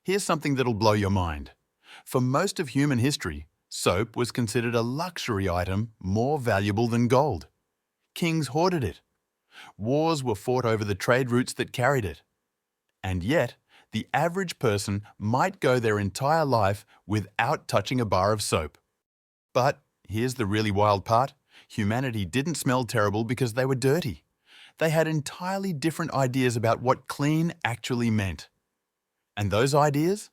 Here's something that'll blow your mind. For most of human history, soap was considered a luxury item more valuable than gold. Kings hoarded it. Wars were fought over the trade routes that carried it. And yet, the average person might go their entire life without touching a bar of soap. But here's the really wild part. Humanity didn't smell terrible because they were dirty. They had entirely different ideas about what clean actually meant. And those ideas?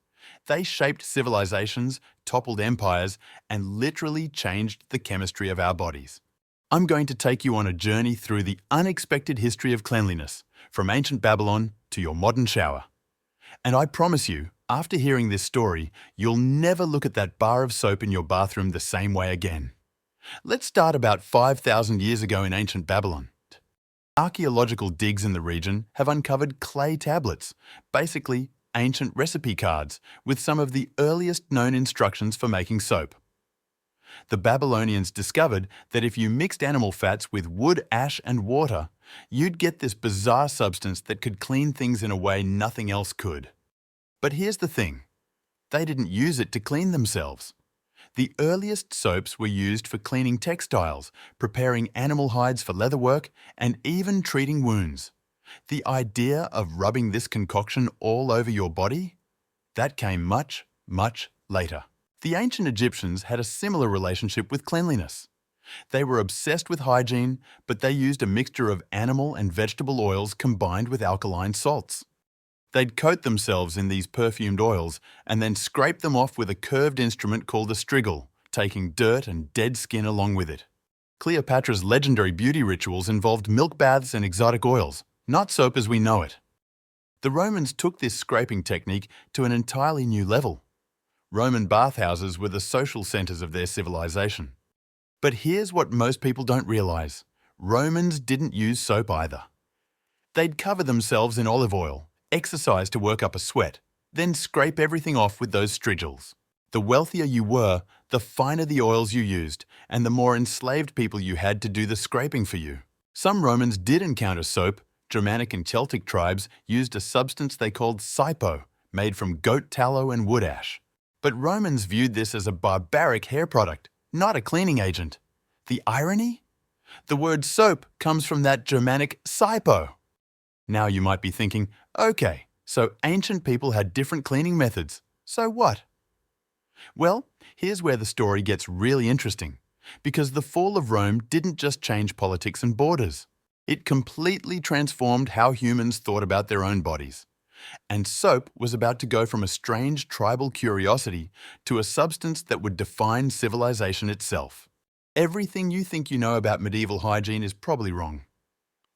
They shaped civilizations, toppled empires, and literally changed the chemistry of our bodies. I'm going to take you on a journey through the unexpected history of cleanliness, from ancient Babylon to your modern shower. And I promise you, after hearing this story, you'll never look at that bar of soap in your bathroom the same way again. Let's start about 5,000 years ago in ancient Babylon. Archaeological digs in the region have uncovered clay tablets, basically ancient recipe cards with some of the earliest known instructions for making soap. The Babylonians discovered that if you mixed animal fats with wood, ash, and water, you'd get this bizarre substance that could clean things in a way nothing else could. But here's the thing. They didn't use it to clean themselves. The earliest soaps were used for cleaning textiles, preparing animal hides for leatherwork, and even treating wounds. The idea of rubbing this concoction all over your body? That came much, much later. The ancient Egyptians had a similar relationship with cleanliness. They were obsessed with hygiene, but they used a mixture of animal and vegetable oils combined with alkaline salts. They'd coat themselves in these perfumed oils and then scrape them off with a curved instrument called a strigil, taking dirt and dead skin along with it. Cleopatra's legendary beauty rituals involved milk baths and exotic oils, not soap as we know it. The Romans took this scraping technique to an entirely new level. Roman bathhouses were the social centers of their civilization. But here's what most people don't realize. Romans didn't use soap either. They'd cover themselves in olive oil, exercise to work up a sweat, then scrape everything off with those strigils. The wealthier you were, the finer the oils you used, and the more enslaved people you had to do the scraping for you. Some Romans did encounter soap. Germanic and Celtic tribes used a substance they called sipo, made from goat tallow and wood ash. But Romans viewed this as a barbaric hair product, not a cleaning agent. The irony? The word soap comes from that Germanic sipo. Now you might be thinking, okay, so ancient people had different cleaning methods. So what? Well, here's where the story gets really interesting, because the fall of Rome didn't just change politics and borders. It completely transformed how humans thought about their own bodies. And soap was about to go from a strange tribal curiosity to a substance that would define civilization itself. Everything you think you know about medieval hygiene is probably wrong.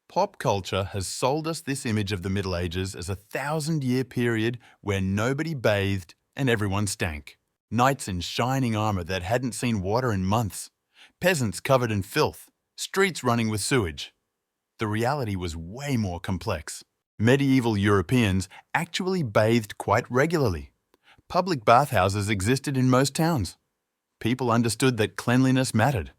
Pop culture has sold us this image of the Middle Ages as a 1,000-year period where nobody bathed and everyone stank. Knights in shining armor that hadn't seen water in months. Peasants covered in filth. Streets running with sewage. The reality was way more complex. Medieval Europeans actually bathed quite regularly. Public bathhouses existed in most towns. People understood that cleanliness mattered.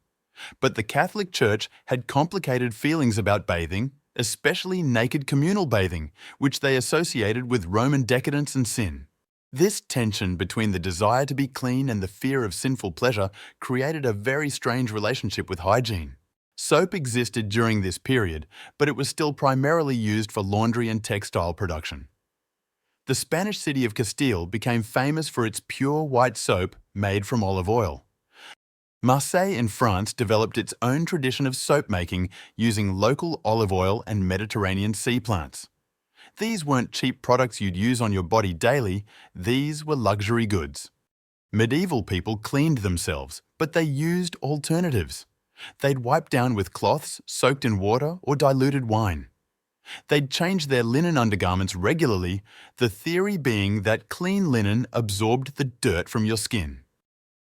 But the Catholic Church had complicated feelings about bathing, especially naked communal bathing, which they associated with Roman decadence and sin. This tension between the desire to be clean and the fear of sinful pleasure created a very strange relationship with hygiene. Soap existed during this period, but it was still primarily used for laundry and textile production. The Spanish city of Castile became famous for its pure white soap made from olive oil. Marseille in France developed its own tradition of soap making using local olive oil and Mediterranean sea plants. These weren't cheap products you'd use on your body daily, these were luxury goods. Medieval people cleaned themselves, but they used alternatives. They'd wipe down with cloths soaked in water or diluted wine. They'd change their linen undergarments regularly, the theory being that clean linen absorbed the dirt from your skin.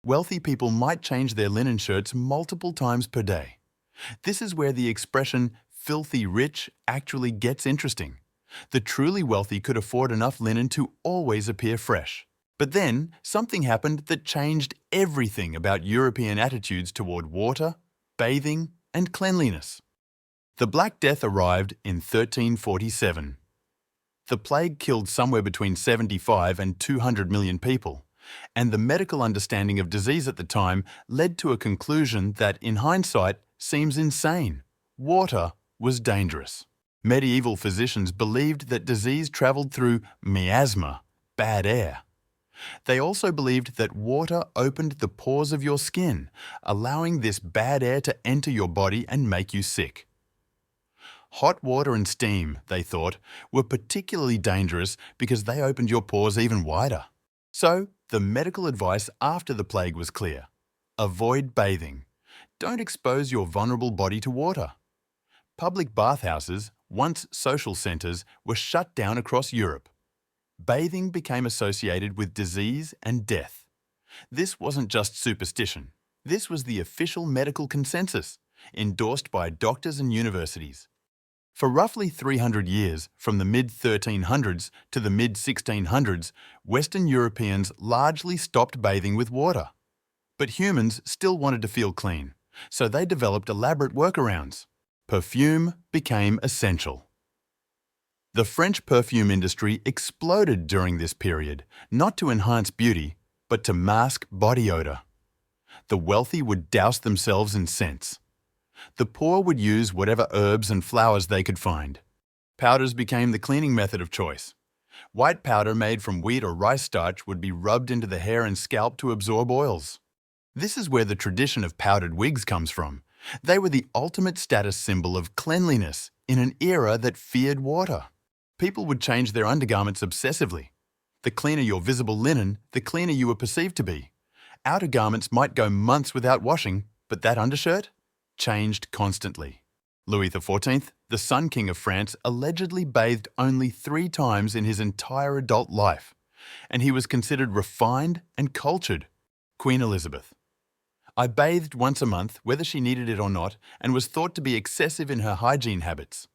Wealthy people might change their linen shirts multiple times per day. This is where the expression filthy rich actually gets interesting. The truly wealthy could afford enough linen to always appear fresh. But then, something happened that changed everything about European attitudes toward water, bathing, and cleanliness. The Black Death arrived in 1347. The plague killed somewhere between 75 and 200 million people, and the medical understanding of disease at the time led to a conclusion that, in hindsight, seems insane. Water was dangerous. Medieval physicians believed that disease travelled through miasma, bad air. They also believed that water opened the pores of your skin, allowing this bad air to enter your body and make you sick. Hot water and steam, they thought, were particularly dangerous because they opened your pores even wider. So, the medical advice after the plague was clear. Avoid bathing. Don't expose your vulnerable body to water. Public bathhouses, once social centres, were shut down across Europe. Bathing became associated with disease and death. This wasn't just superstition. This was the official medical consensus, endorsed by doctors and universities. For roughly 300 years, from the mid-1300s to the mid-1600s, Western Europeans largely stopped bathing with water. But humans still wanted to feel clean, so they developed elaborate workarounds. Perfume became essential. The French perfume industry exploded during this period, not to enhance beauty, but to mask body odour. The wealthy would douse themselves in scents. The poor would use whatever herbs and flowers they could find. Powders became the cleaning method of choice. White powder made from wheat or rice starch would be rubbed into the hair and scalp to absorb oils. This is where the tradition of powdered wigs comes from. They were the ultimate status symbol of cleanliness in an era that feared water. People would change their undergarments obsessively. The cleaner your visible linen, the cleaner you were perceived to be. Outer garments might go months without washing, but that undershirt changed constantly. Louis XIV, the Sun King of France, allegedly bathed only 3 times in his entire adult life, and he was considered refined and cultured. Queen Elizabeth. I bathed once a month, whether she needed it or not, and was thought to be excessive in her hygiene habits.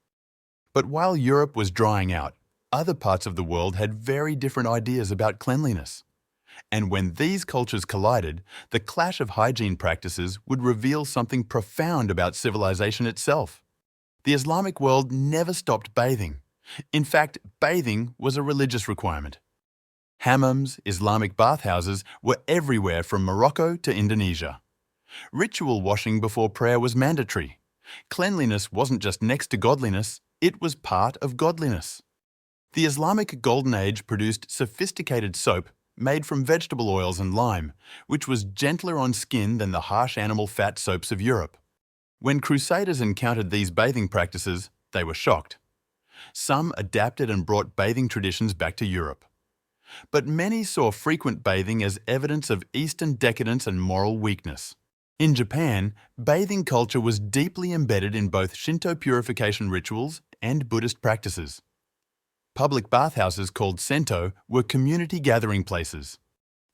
But while Europe was drying out, other parts of the world had very different ideas about cleanliness. And when these cultures collided, the clash of hygiene practices would reveal something profound about civilization itself. The Islamic world never stopped bathing. In fact, bathing was a religious requirement. Hammams, Islamic bathhouses, were everywhere from Morocco to Indonesia. Ritual washing before prayer was mandatory. Cleanliness wasn't just next to godliness, it was part of godliness. The Islamic Golden Age produced sophisticated soap made from vegetable oils and lime, which was gentler on skin than the harsh animal fat soaps of Europe. When crusaders encountered these bathing practices, they were shocked. Some adapted and brought bathing traditions back to Europe. But many saw frequent bathing as evidence of Eastern decadence and moral weakness. In Japan, bathing culture was deeply embedded in both Shinto purification rituals and Buddhist practices. Public bathhouses called sento were community gathering places.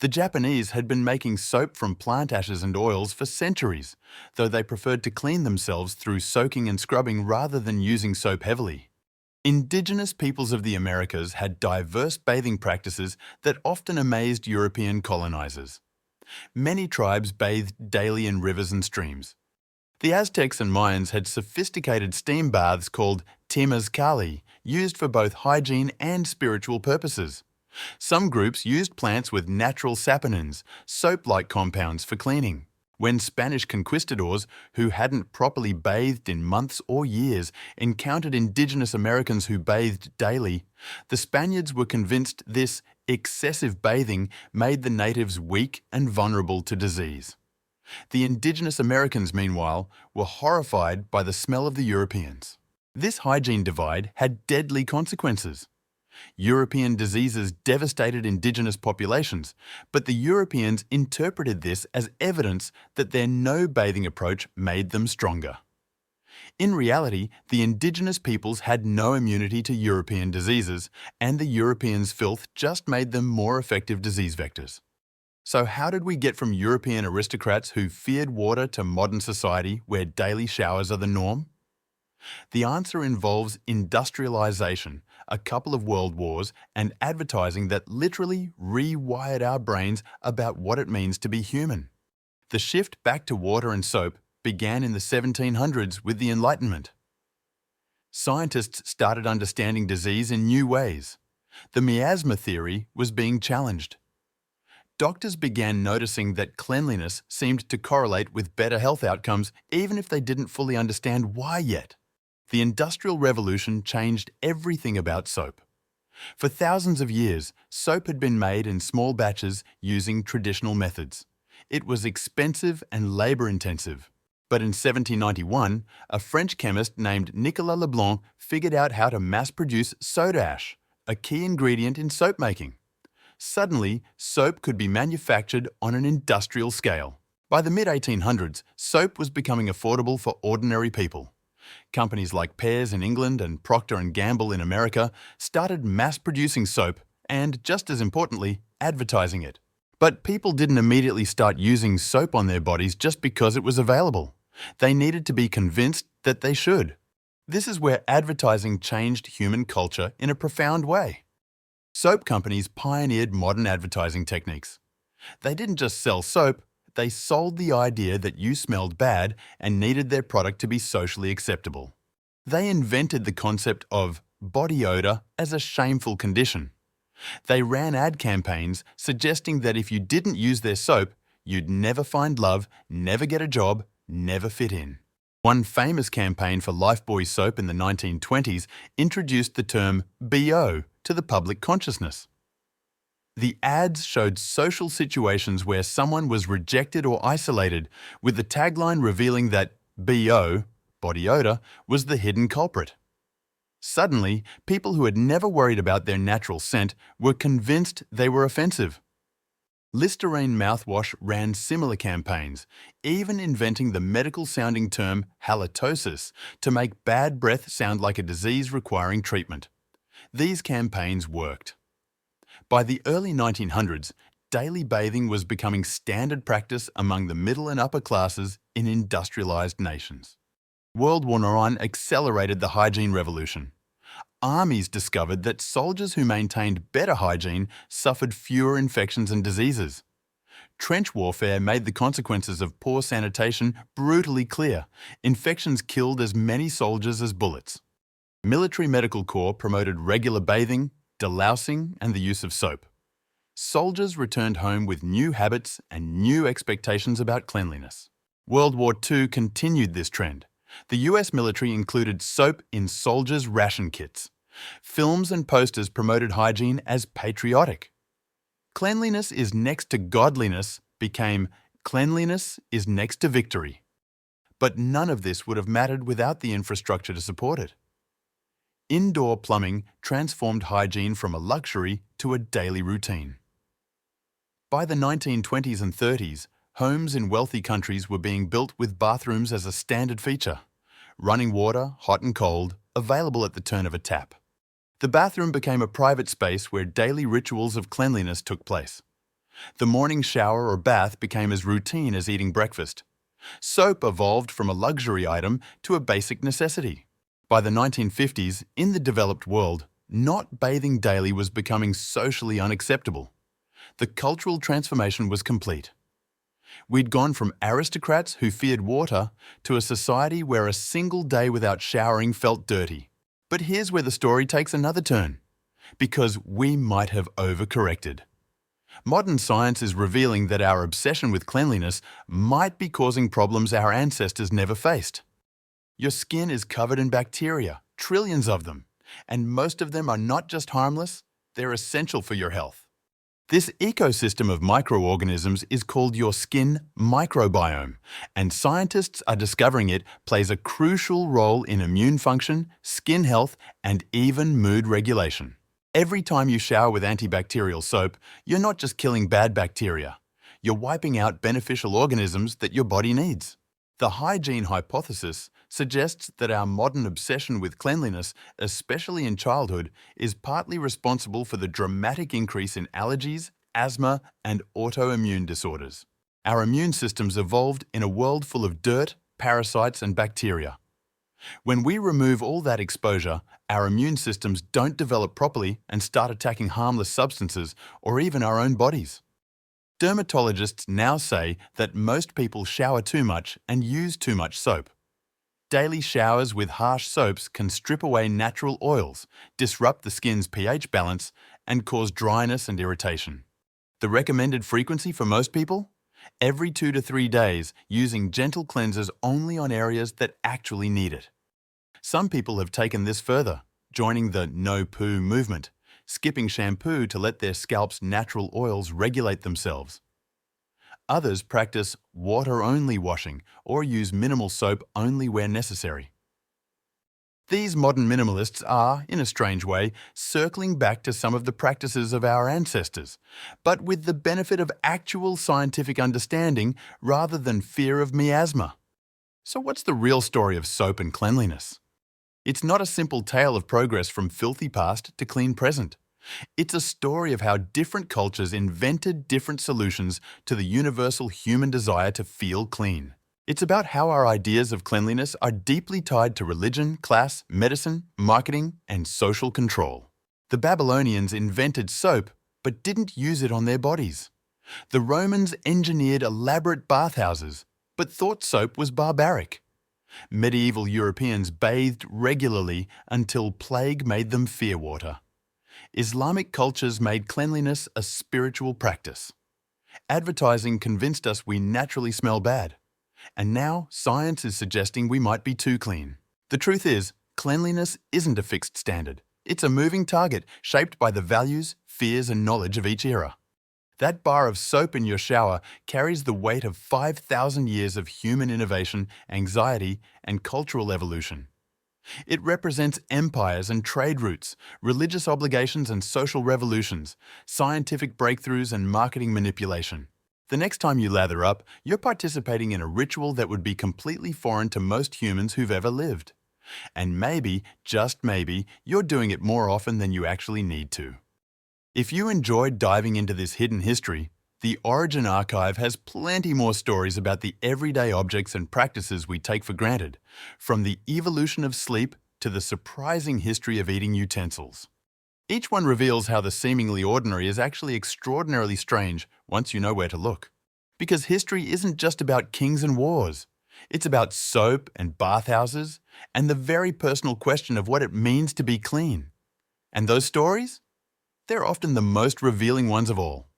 The Japanese had been making soap from plant ashes and oils for centuries, though they preferred to clean themselves through soaking and scrubbing rather than using soap heavily. Indigenous peoples of the Americas had diverse bathing practices that often amazed European colonizers. Many tribes bathed daily in rivers and streams. The Aztecs and Mayans had sophisticated steam baths called temazcali, used for both hygiene and spiritual purposes. Some groups used plants with natural saponins, soap-like compounds, for cleaning. When Spanish conquistadors, who hadn't properly bathed in months or years, encountered indigenous Americans who bathed daily, the Spaniards were convinced this excessive bathing made the natives weak and vulnerable to disease. The indigenous Americans, meanwhile, were horrified by the smell of the Europeans. This hygiene divide had deadly consequences. European diseases devastated indigenous populations, but the Europeans interpreted this as evidence that their no-bathing approach made them stronger. In reality, the indigenous peoples had no immunity to European diseases, and the Europeans' filth just made them more effective disease vectors. So how did we get from European aristocrats who feared water to modern society where daily showers are the norm? The answer involves industrialization, a couple of world wars, and advertising that literally rewired our brains about what it means to be human. The shift back to water and soap began in the 1700s with the Enlightenment. Scientists started understanding disease in new ways. The miasma theory was being challenged. Doctors began noticing that cleanliness seemed to correlate with better health outcomes even if they didn't fully understand why yet. The Industrial Revolution changed everything about soap. For thousands of years, soap had been made in small batches using traditional methods. It was expensive and labour-intensive. But in 1791, a French chemist named Nicolas Leblanc figured out how to mass-produce soda ash, a key ingredient in soap making. Suddenly, soap could be manufactured on an industrial scale. By the mid-1800s, soap was becoming affordable for ordinary people. Companies like Pears in England and Procter & Gamble in America started mass-producing soap and, just as importantly, advertising it. But people didn't immediately start using soap on their bodies just because it was available. They needed to be convinced that they should. This is where advertising changed human culture in a profound way. Soap companies pioneered modern advertising techniques. They didn't just sell soap, they sold the idea that you smelled bad and needed their product to be socially acceptable. They invented the concept of body odor as a shameful condition. They ran ad campaigns suggesting that if you didn't use their soap, you'd never find love, never get a job, never fit in. One famous campaign for Lifebuoy soap in the 1920s introduced the term BO to the public consciousness. The ads showed social situations where someone was rejected or isolated, with the tagline revealing that BO, body odor, was the hidden culprit. Suddenly, people who had never worried about their natural scent were convinced they were offensive. Listerine mouthwash ran similar campaigns, even inventing the medical-sounding term halitosis to make bad breath sound like a disease requiring treatment. These campaigns worked. By the early 1900s, daily bathing was becoming standard practice among the middle and upper classes in industrialized nations. World War I accelerated the hygiene revolution. Armies discovered that soldiers who maintained better hygiene suffered fewer infections and diseases. Trench warfare made the consequences of poor sanitation brutally clear. Infections killed as many soldiers as bullets. Military Medical Corps promoted regular bathing, delousing, and the use of soap. Soldiers returned home with new habits and new expectations about cleanliness. World War II continued this trend. The US military included soap in soldiers' ration kits. Films and posters promoted hygiene as patriotic. Cleanliness is next to godliness became cleanliness is next to victory. But none of this would have mattered without the infrastructure to support it. Indoor plumbing transformed hygiene from a luxury to a daily routine. By the 1920s and 30s, homes in wealthy countries were being built with bathrooms as a standard feature. Running water, hot and cold, available at the turn of a tap. The bathroom became a private space where daily rituals of cleanliness took place. The morning shower or bath became as routine as eating breakfast. Soap evolved from a luxury item to a basic necessity. By the 1950s, in the developed world, not bathing daily was becoming socially unacceptable. The cultural transformation was complete. We'd gone from aristocrats who feared water to a society where a single day without showering felt dirty. But here's where the story takes another turn, because we might have overcorrected. Modern science is revealing that our obsession with cleanliness might be causing problems our ancestors never faced. Your skin is covered in bacteria, trillions of them, and most of them are not just harmless, they're essential for your health. This ecosystem of microorganisms is called your skin microbiome, and scientists are discovering it plays a crucial role in immune function, skin health, and even mood regulation. Every time you shower with antibacterial soap, you're not just killing bad bacteria, you're wiping out beneficial organisms that your body needs. The hygiene hypothesis suggests that our modern obsession with cleanliness, especially in childhood, is partly responsible for the dramatic increase in allergies, asthma, and autoimmune disorders. Our immune systems evolved in a world full of dirt, parasites, and bacteria. When we remove all that exposure, our immune systems don't develop properly and start attacking harmless substances or even our own bodies. Dermatologists now say that most people shower too much and use too much soap. Daily showers with harsh soaps can strip away natural oils, disrupt the skin's pH balance, and cause dryness and irritation. The recommended frequency for most people? Every 2 to 3 days, using gentle cleansers only on areas that actually need it. Some people have taken this further, joining the no-poo movement, skipping shampoo to let their scalp's natural oils regulate themselves. Others practice water-only washing or use minimal soap only where necessary. These modern minimalists are, in a strange way, circling back to some of the practices of our ancestors, but with the benefit of actual scientific understanding rather than fear of miasma. So what's the real story of soap and cleanliness? It's not a simple tale of progress from filthy past to clean present. It's a story of how different cultures invented different solutions to the universal human desire to feel clean. It's about how our ideas of cleanliness are deeply tied to religion, class, medicine, marketing, and social control. The Babylonians invented soap, but didn't use it on their bodies. The Romans engineered elaborate bathhouses, but thought soap was barbaric. Medieval Europeans bathed regularly until plague made them fear water. Islamic cultures made cleanliness a spiritual practice. Advertising convinced us we naturally smell bad. And now science is suggesting we might be too clean. The truth is, cleanliness isn't a fixed standard. It's a moving target shaped by the values, fears, and knowledge of each era. That bar of soap in your shower carries the weight of 5,000 years of human innovation, anxiety, and cultural evolution. It represents empires and trade routes, religious obligations and social revolutions, scientific breakthroughs and marketing manipulation. The next time you lather up, you're participating in a ritual that would be completely foreign to most humans who've ever lived. And maybe, just maybe, you're doing it more often than you actually need to. If you enjoyed diving into this hidden history, the Origin Archive has plenty more stories about the everyday objects and practices we take for granted, from the evolution of sleep to the surprising history of eating utensils. Each one reveals how the seemingly ordinary is actually extraordinarily strange once you know where to look. Because history isn't just about kings and wars. It's about soap and bathhouses and the very personal question of what it means to be clean. And those stories? They're often the most revealing ones of all.